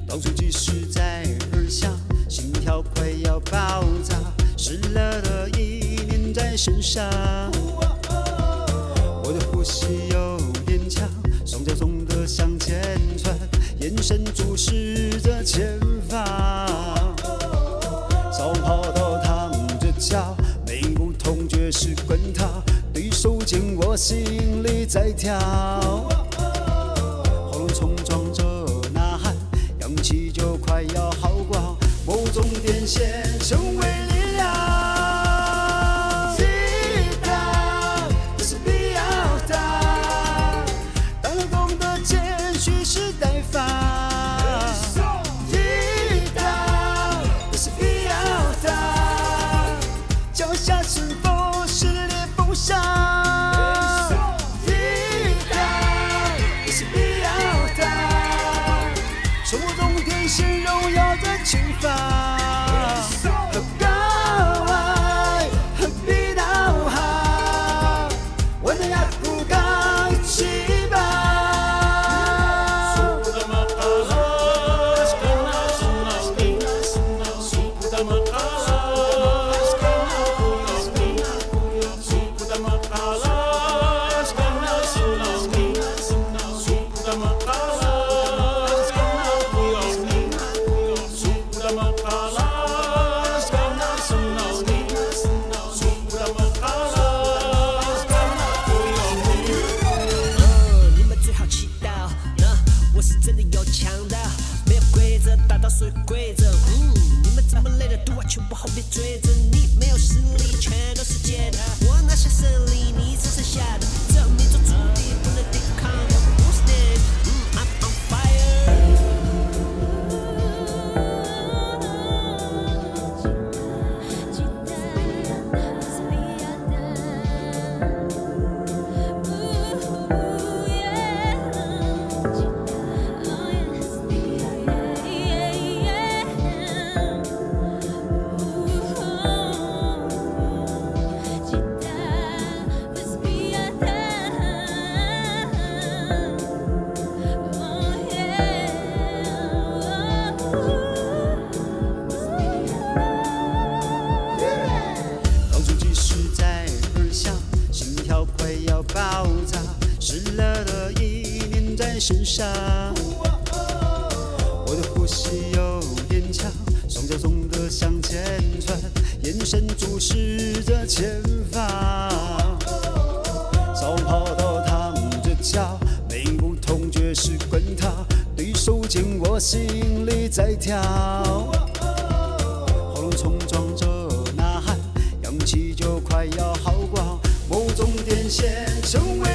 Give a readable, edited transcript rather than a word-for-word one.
倒数计时在耳响，心跳快要爆炸，湿了的意念在身上。我的呼吸有点强，双脚重的向前窜，眼神注视着前方。早跑到躺着脚，每步痛觉是滚烫，对手间我心里在跳，喉咙冲撞着呐喊，氧气就快要耗光，某种电线成为力量。激荡，这是必要的。当人工的间蓄势待发。激荡，这是必要的。脚下是否是裂缝上？激荡，这是必要的。生活中天线荣耀着前方。何高爱，何必恼哈？我的牙骨刚起吧。你们最好祈祷，我是真的有强大，没有规则，打倒所有规则。你们这么累的赌啊，全部后面追着你，没有实力，全都是借的。我拿下胜利，你只剩下的，这命中注定不能抵抗的。Who's next? I'm on fire. 倒数计时在耳响，心跳快要爆炸，湿了的意念在身上。我的呼吸有点强，双脚重的向前窜，眼神注视着前方。早跑到躺着脚，每步痛觉是滚烫，对手间我心里在跳，喉咙冲撞着呐喊，氧气就快要耗光，某种电线成为